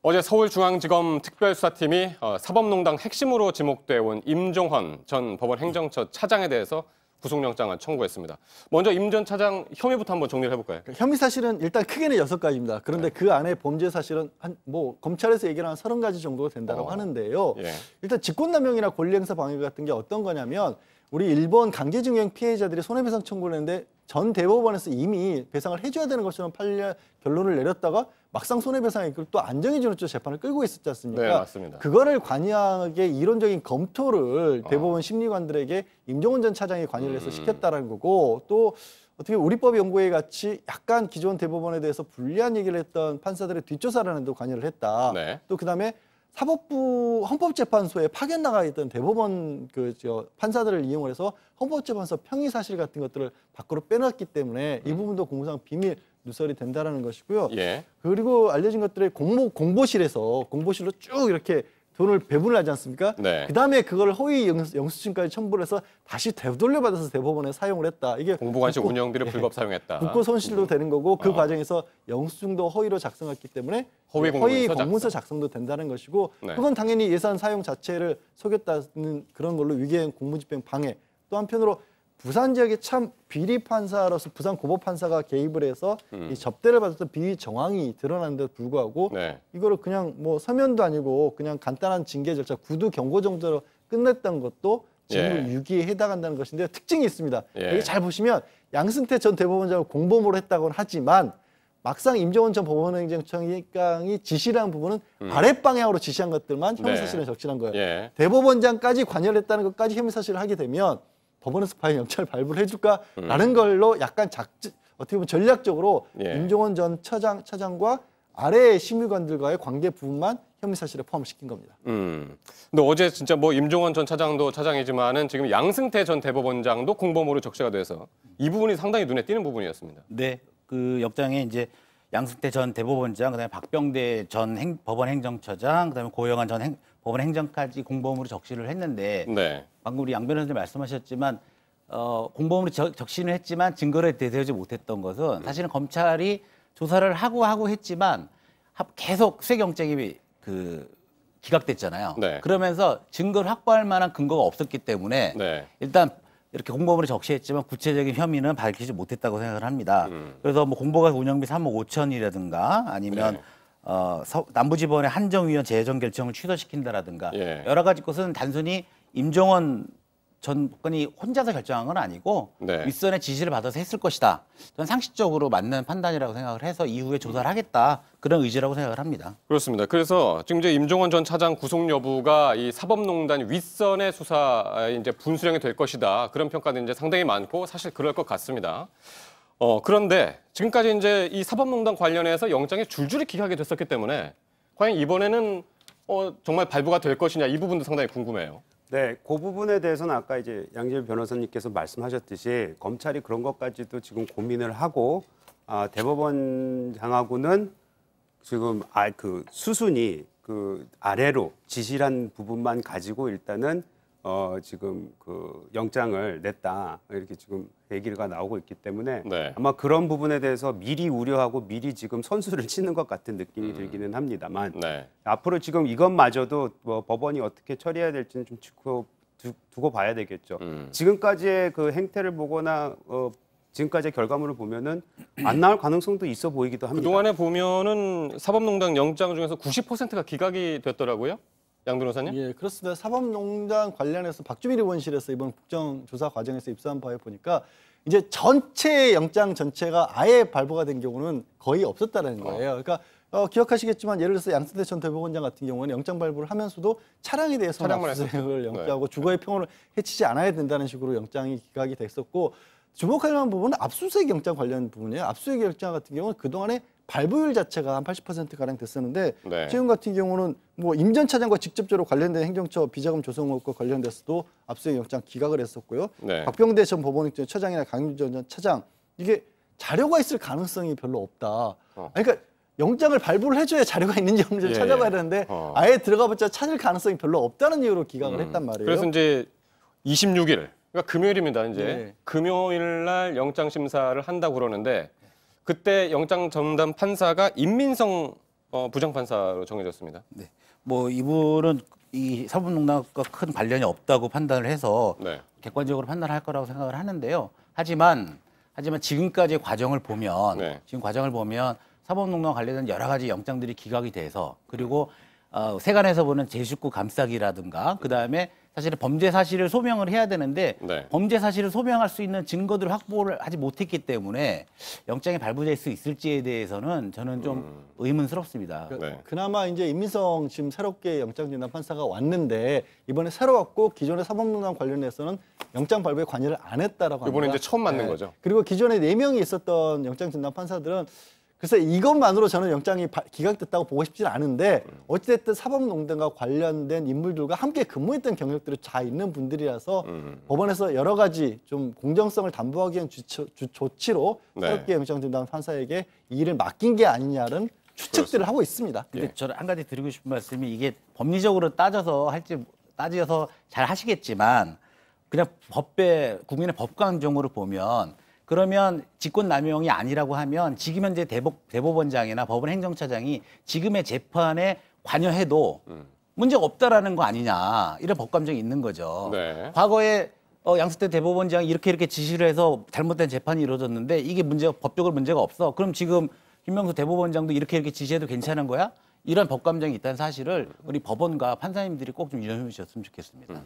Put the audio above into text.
어제 서울중앙지검 특별수사팀이 사법농단 핵심으로 지목돼 온 임종헌 전 법원 행정처 차장에 대해서 구속영장을 청구했습니다. 먼저 임 전 차장 혐의부터 한번 정리를 해볼까요? 혐의 사실은 일단 크게는 6가지입니다. 그런데 그 안에 범죄 사실은 검찰에서 얘기를 한 30가지 정도가 된다고 하는데요. 예. 일단 직권남용이나 권리행사 방해 같은 게 어떤 거냐면 우리 일본 강제징용 피해자들이 손해배상 청구를 했는데 전 대법원에서 이미 배상을 해줘야 되는 것처럼 판례 결론을 내렸다가 막상 손해배상에 또 안정해주는 쪽 재판을 끌고 있었지 않습니까? 네, 맞습니다. 그거를 관여하게 이론적인 검토를 대법원 심리관들에게 임종헌 전 차장이 관여를 해서 시켰다는 거고, 또 어떻게 우리법 연구회 같이 약간 기존 대법원에 대해서 불리한 얘기를 했던 판사들의 뒷조사를 하는데 관여를 했다. 네. 또 그다음에 사법부 헌법재판소에 파견 나가 있던 대법원 판사들을 이용을 해서 헌법재판소 평의 사실 같은 것들을 밖으로 빼놨기 때문에 이 부분도 공무상 비밀 누설이 된다라는 것이고요. 예. 그리고 알려진 것들의 공보실로 쭉 이렇게 돈을 배분을 하지 않습니까? 네. 그다음에 그걸 허위 영수증까지 첨부를 해서 다시 되돌려받아서 대법원에 사용을 했다. 이게 공보관실 운영비를 불법 사용했다. 국고 손실도 되는 거고 그 과정에서 영수증도 허위로 작성했기 때문에 허위 공문서 작성도 된다는 것이고, 네. 그건 당연히 예산 사용 자체를 속였다는 그런 걸로 위계행 공무집행 방해, 또 한편으로 부산 지역에 참 비리 판사로서 부산 고법 판사가 개입을 해서 이 접대를 받았던 비위 정황이 드러났는데도 불구하고 네. 이거를 그냥 서면도 아니고 그냥 간단한 징계 절차 구두 경고 정도로 끝냈던 것도 직무 유기에 해당한다는 것인데 특징이 있습니다. 여기 잘 보시면 양승태 전 대법원장을 공범으로 했다고는 하지만 막상 임종헌 전 법원행정처장이 지시를 한 부분은 아랫 방향으로 지시한 것들만 혐의 사실에 적시한 거예요. 대법원장까지 관여를 했다는 것까지 혐의 사실을 하게 되면 법원에서 과연 영찰 발부를 해줄까라는 걸로 약간 어떻게 보면 전략적으로 임종헌 전 차장과 아래의 심의관들과의 관계 부분만 혐의 사실에 포함시킨 겁니다. 근데 어제 진짜 임종헌 전 차장도 차장이지만은 지금 양승태 전 대법원장도 공범으로 적시가 돼서 이 부분이 상당히 눈에 띄는 부분이었습니다. 네, 그 역장에 이제 양승태 전 대법원장, 그다음에 박병대 전 법원 행정처장, 그다음에 고영한 전 법원 행정까지 공범으로 적시를 했는데, 네. 방금 우리 양 변호사님 말씀하셨지만 공범으로 적시는 했지만 증거를 대세우지 못했던 것은 사실은 검찰이 조사를 하고 했지만 계속 수색영장이 기각됐잖아요. 네. 그러면서 증거를 확보할 만한 근거가 없었기 때문에 일단 이렇게 공범으로 적시했지만 구체적인 혐의는 밝히지 못했다고 생각을 합니다. 그래서 공보가 운영비 3억 5천이라든가 아니면 남부지법원의 한정위원 재정 결정을 취소시킨다라든가 여러 가지 것은 단순히 임종헌 전 법관이 혼자서 결정한 건 아니고 윗선의 지시를 받아서 했을 것이다. 저는 상식적으로 맞는 판단이라고 생각을 해서 이후에 조사를 하겠다. 그런 의지라고 생각을 합니다. 그렇습니다. 그래서 지금 이제 임종헌 전 차장 구속 여부가 이 사법농단 윗선의 수사에 이제 분수령이 될 것이다. 그런 평가는 이제 상당히 많고 사실 그럴 것 같습니다. 그런데 지금까지 이제 이 사법농단 관련해서 영장이 줄줄이 기각이 됐었기 때문에 과연 이번에는 정말 발부가 될 것이냐 이 부분도 상당히 궁금해요. 네, 그 부분에 대해서는 아까 이제 양재열 변호사님께서 말씀하셨듯이 검찰이 그런 것까지도 지금 고민을 하고 대법원장하고는 지금 수순이 아래로 지시한 부분만 가지고 일단은 지금 영장을 냈다 이렇게 지금 얘기가 나오고 있기 때문에 아마 그런 부분에 대해서 미리 우려하고 미리 지금 선수를 치는 것 같은 느낌이 들기는 합니다만 앞으로 지금 이것마저도 법원이 어떻게 처리해야 될지는 좀 두고 봐야 되겠죠. 지금까지의 그 행태를 보거나 지금까지의 결과물을 보면은 안 나올 가능성도 있어 보이기도 합니다. 그동안에 보면은 사법농단 영장 중에서 90%가 기각이 됐더라고요. 양 변호사님? 예, 그렇습니다. 사법농단 관련해서 박주민 의원실에서 이번 국정조사 과정에서 입수한 바에 보니까 이제 전체 영장 전체가 아예 발부가 된 경우는 거의 없었다는 거예요. 그러니까 기억하시겠지만 예를 들어서 양승태 전 대법원장 같은 경우는 영장 발부를 하면서도 차량에 대해서 압수수색을 영장하고 주거의 평온을 해치지 않아야 된다는 식으로 영장이 기각이 됐었고, 주목할 만한 부분은 압수수색 영장 관련 부분이에요. 압수수색 영장 같은 경우는 그동안에 발부율 자체가 한 80%가량 됐었는데 지금 같은 경우는 임 전 차장과 직접적으로 관련된 행정처 비자금 조성 의혹과 관련돼서도 압수수색 영장 기각을 했었고요. 박병대 전 법원행정처장이나 강윤전 전 차장, 이게 자료가 있을 가능성이 별로 없다. 그러니까 영장을 발부를 해줘야 자료가 있는지 없는지 찾아봐야 되는데 아예 들어가봤자 찾을 가능성이 별로 없다는 이유로 기각을 했단 말이에요. 그래서 이제 26일, 그러니까 금요일입니다. 이제 금요일 날 영장 심사를 한다고 그러는데 그때 영장 전담 판사가 임민성 부장판사로 정해졌습니다. 네. 뭐 이분은 이 사법농단과 큰 관련이 없다고 판단을 해서 네. 객관적으로 판단할 거라고 생각을 하는데요. 하지만 지금까지의 과정을 보면 지금 과정을 보면 사법농단 관련된 여러 가지 영장들이 기각이 돼서 그리고 세간에서 보는 제19 감싸기라든가 그다음에 사실은 범죄 사실을 소명을 해야 되는데 범죄 사실을 소명할 수 있는 증거들을 확보를 하지 못했기 때문에 영장이 발부될 수 있을지에 대해서는 저는 좀 의문스럽습니다. 그나마 이제 임민성 지금 새롭게 영장진단 판사가 왔는데 이번에 새로 왔고 기존의 사법농단 관련해서는 영장 발부에 관여를 안 했다라고 합니다. 이번에 이제 처음 맞는 거죠. 그리고 기존에 4명이 있었던 영장진단 판사들은 글쎄 이것만으로 저는 영장이 기각됐다고 보고 싶지는 않은데 어찌됐든 사법농단과 관련된 인물들과 함께 근무했던 경력들이 다 있는 분들이라서 법원에서 여러 가지 좀 공정성을 담보하기 위한 조치로 새롭게 영장진단 판사에게 이 일을 맡긴 게 아니냐는 추측들을 하고 있습니다. 근데 저는 한 가지 드리고 싶은 말씀이 이게 법리적으로 따져서 잘 하시겠지만 그냥 국민의 법관정으로 보면 그러면 직권남용이 아니라고 하면 지금 현재 대법원장이나 법원 행정처장이 지금의 재판에 관여해도 문제가 없다라는 거 아니냐 이런 법감정이 있는 거죠. 과거에 양승태 대법원장이 이렇게 지시를 해서 잘못된 재판이 이루어졌는데 이게 법적으로 문제가 없어. 그럼 지금 김명수 대법원장도 이렇게 지시해도 괜찮은 거야? 이런 법감정이 있다는 사실을 우리 법원과 판사님들이 꼭 좀 유념해 주셨으면 좋겠습니다.